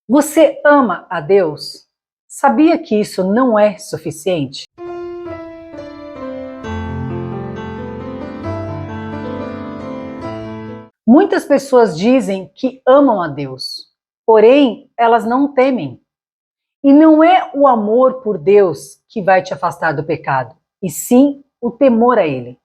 Você ama a Deus? Sabia que isso não é suficiente? Muitas pessoas dizem que amam a Deus, porém elas não temem. E não é o amor por Deus que vai te afastar do pecado, e sim o temor a Ele.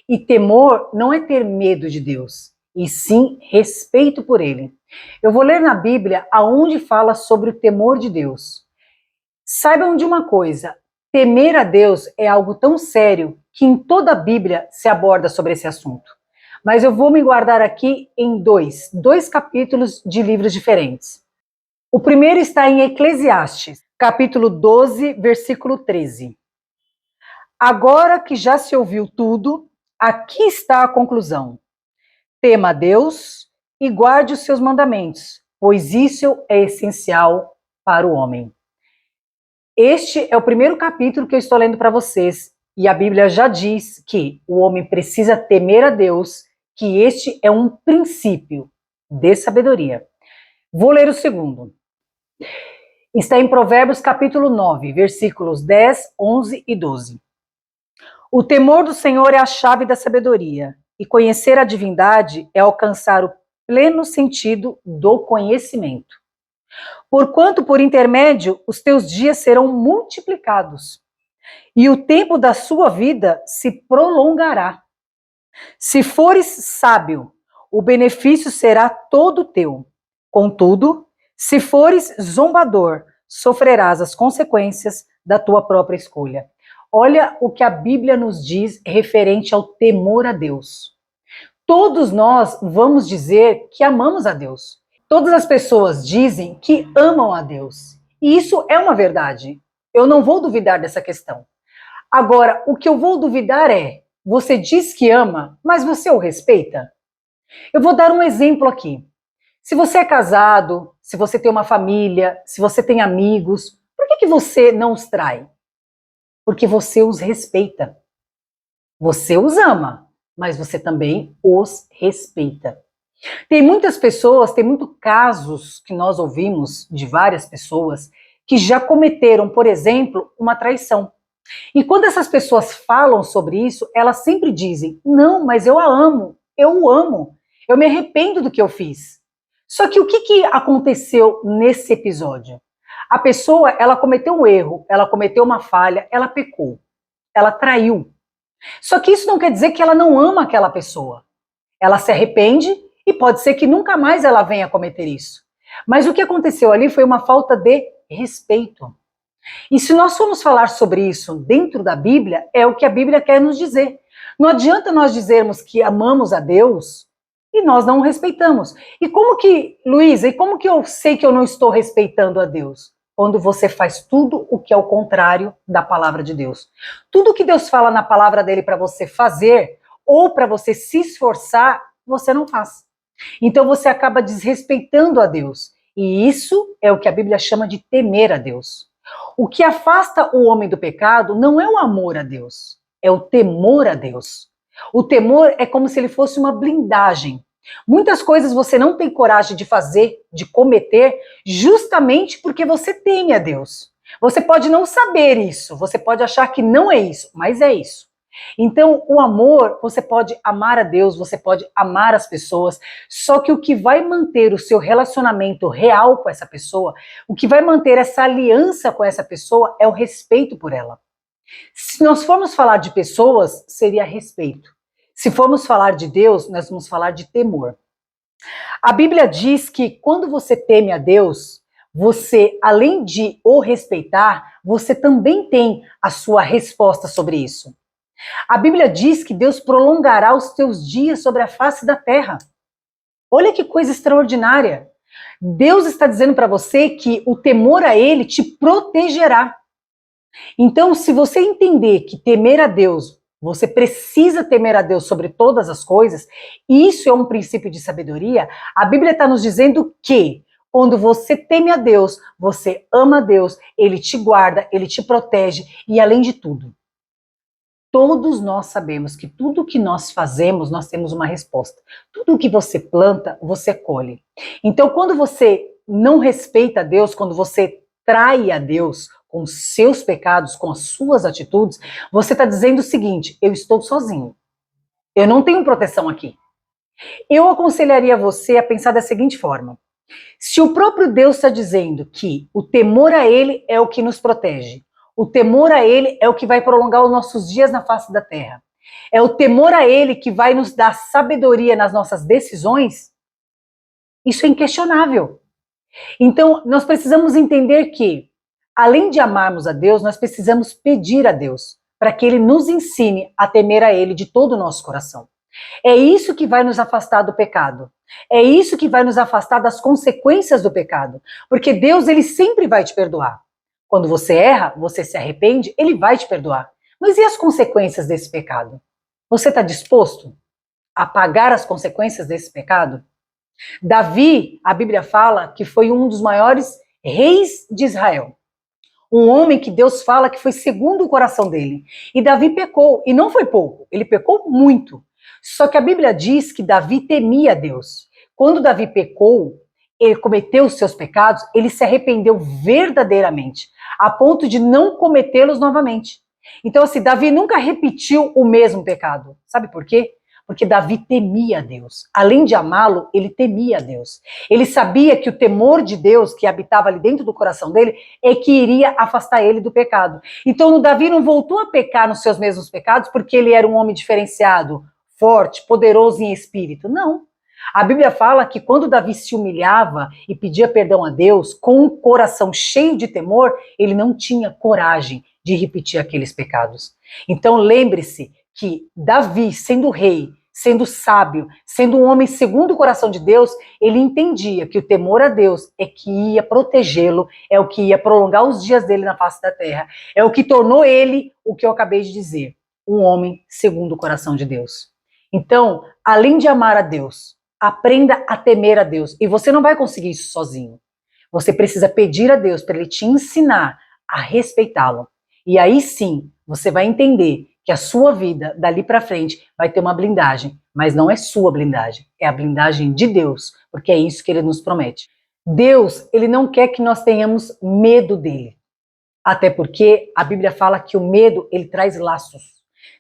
E temor não é ter medo de Deus, e sim respeito por Ele. Eu vou ler na Bíblia aonde fala sobre o temor de Deus. Saibam de uma coisa, temer a Deus é algo tão sério que em toda a Bíblia se aborda sobre esse assunto. Mas eu vou me guardar aqui em dois capítulos de livros diferentes. O primeiro está em Eclesiastes, capítulo 12, versículo 13. Agora que já se ouviu tudo, aqui está a conclusão. Tema a Deus e guarde os seus mandamentos, pois isso é essencial para o homem. Este é o primeiro capítulo que eu estou lendo para vocês, e a Bíblia já diz que o homem precisa temer a Deus, que este é um princípio de sabedoria. Vou ler o segundo. Está em Provérbios capítulo 9, versículos 10, 11 e 12. O temor do Senhor é a chave da sabedoria, e conhecer a divindade é alcançar o pleno sentido do conhecimento. Porquanto, por intermédio, os teus dias serão multiplicados, e o tempo da sua vida se prolongará. Se fores sábio, o benefício será todo teu. Contudo, se fores zombador, sofrerás as consequências da tua própria escolha. Olha o que a Bíblia nos diz referente ao temor a Deus. Todos nós vamos dizer que amamos a Deus. Todas as pessoas dizem que amam a Deus. E isso é uma verdade. Eu não vou duvidar dessa questão. Agora, o que eu vou duvidar é, você diz que ama, mas você o respeita? Eu vou dar um exemplo aqui. Se você é casado, se você tem uma família, se você tem amigos, por que você não os trai? Porque você os respeita. Você os ama, mas você também os respeita. Tem muitas pessoas, tem muitos casos que nós ouvimos de várias pessoas que já cometeram, por exemplo, uma traição. E quando essas pessoas falam sobre isso, elas sempre dizem, não, mas eu a amo, eu o amo, eu me arrependo do que eu fiz. Só que o que aconteceu nesse episódio? A pessoa, ela cometeu um erro, ela cometeu uma falha, ela pecou, ela traiu. Só que isso não quer dizer que ela não ama aquela pessoa. Ela se arrepende e pode ser que nunca mais ela venha cometer isso. Mas o que aconteceu ali foi uma falta de respeito. E se nós formos falar sobre isso dentro da Bíblia, é o que a Bíblia quer nos dizer. Não adianta nós dizermos que amamos a Deus e nós não o respeitamos. E como que, Luísa, e como que eu sei que eu não estou respeitando a Deus? Quando você faz tudo o que é o contrário da palavra de Deus. Tudo que Deus fala na palavra dele para você fazer, ou para você se esforçar, você não faz. Então você acaba desrespeitando a Deus. E isso é o que a Bíblia chama de temer a Deus. O que afasta o homem do pecado não é o amor a Deus, é o temor a Deus. O temor é como se ele fosse uma blindagem. Muitas coisas você não tem coragem de fazer, de cometer, justamente porque você teme a Deus. Você pode não saber isso, você pode achar que não é isso, mas é isso. Então, o amor, você pode amar a Deus, você pode amar as pessoas, só que o que vai manter o seu relacionamento real com essa pessoa, o que vai manter essa aliança com essa pessoa é o respeito por ela. Se nós formos falar de pessoas, seria respeito. Se formos falar de Deus, nós vamos falar de temor. A Bíblia diz que quando você teme a Deus, você, além de o respeitar, você também tem a sua resposta sobre isso. A Bíblia diz que Deus prolongará os teus dias sobre a face da terra. Olha que coisa extraordinária. Deus está dizendo para você que o temor a Ele te protegerá. Então, se você entender que temer a Deus, você precisa temer a Deus sobre todas as coisas, isso é um princípio de sabedoria, a Bíblia está nos dizendo que quando você teme a Deus, você ama a Deus, Ele te guarda, Ele te protege e além de tudo, todos nós sabemos que tudo que nós fazemos, nós temos uma resposta. Tudo que você planta, você colhe. Então, quando você não respeita a Deus, quando você trai a Deus com os seus pecados, com as suas atitudes, você está dizendo o seguinte: eu estou sozinho. Eu não tenho proteção aqui. Eu aconselharia você a pensar da seguinte forma: se o próprio Deus está dizendo que o temor a Ele é o que nos protege, o temor a Ele é o que vai prolongar os nossos dias na face da terra, é o temor a Ele que vai nos dar sabedoria nas nossas decisões, isso é inquestionável. Então, nós precisamos entender que, além de amarmos a Deus, nós precisamos pedir a Deus para que Ele nos ensine a temer a Ele de todo o nosso coração. É isso que vai nos afastar do pecado. É isso que vai nos afastar das consequências do pecado. Porque Deus, Ele sempre vai te perdoar. Quando você erra, você se arrepende, Ele vai te perdoar. Mas e as consequências desse pecado? Você está disposto a pagar as consequências desse pecado? Davi, a Bíblia fala que foi um dos maiores reis de Israel. Um homem que Deus fala que foi segundo o coração dele. E Davi pecou, e não foi pouco, ele pecou muito. Só que a Bíblia diz que Davi temia a Deus. Quando Davi pecou, ele cometeu os seus pecados, ele se arrependeu verdadeiramente, a ponto de não cometê-los novamente. Então, assim, Davi nunca repetiu o mesmo pecado. Sabe por quê? Porque Davi temia a Deus. Além de amá-lo, ele temia a Deus. Ele sabia que o temor de Deus que habitava ali dentro do coração dele é que iria afastar ele do pecado. Então, o Davi não voltou a pecar nos seus mesmos pecados porque ele era um homem diferenciado, forte, poderoso em espírito. Não. A Bíblia fala que quando Davi se humilhava e pedia perdão a Deus, com um coração cheio de temor, ele não tinha coragem de repetir aqueles pecados. Então lembre-se que Davi, sendo rei, sendo sábio, sendo um homem segundo o coração de Deus, ele entendia que o temor a Deus é que ia protegê-lo, é o que ia prolongar os dias dele na face da terra, é o que tornou ele o que eu acabei de dizer, um homem segundo o coração de Deus. Então, além de amar a Deus, aprenda a temer a Deus. E você não vai conseguir isso sozinho. Você precisa pedir a Deus para Ele te ensinar a respeitá-lo. E aí sim, você vai entender que a sua vida, dali para frente, vai ter uma blindagem. Mas não é sua blindagem, é a blindagem de Deus, porque é isso que Ele nos promete. Deus, Ele não quer que nós tenhamos medo dEle. Até porque a Bíblia fala que o medo, ele traz laços.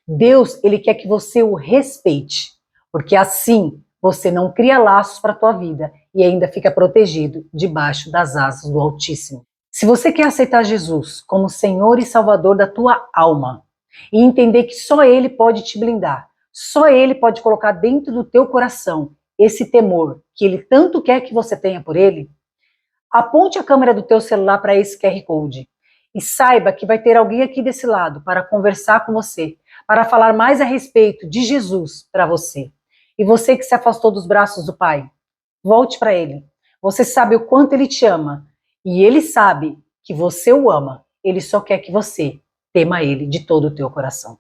Deus, Ele quer que você o respeite, porque assim você não cria laços para a tua vida e ainda fica protegido debaixo das asas do Altíssimo. Se você quer aceitar Jesus como Senhor e Salvador da tua alma e entender que só Ele pode te blindar, só Ele pode colocar dentro do teu coração esse temor que Ele tanto quer que você tenha por Ele, aponte a câmera do teu celular para esse QR Code e saiba que vai ter alguém aqui desse lado para conversar com você, para falar mais a respeito de Jesus para você. E você que se afastou dos braços do Pai, volte para Ele. Você sabe o quanto Ele te ama. E Ele sabe que você o ama. Ele só quer que você tema Ele de todo o teu coração.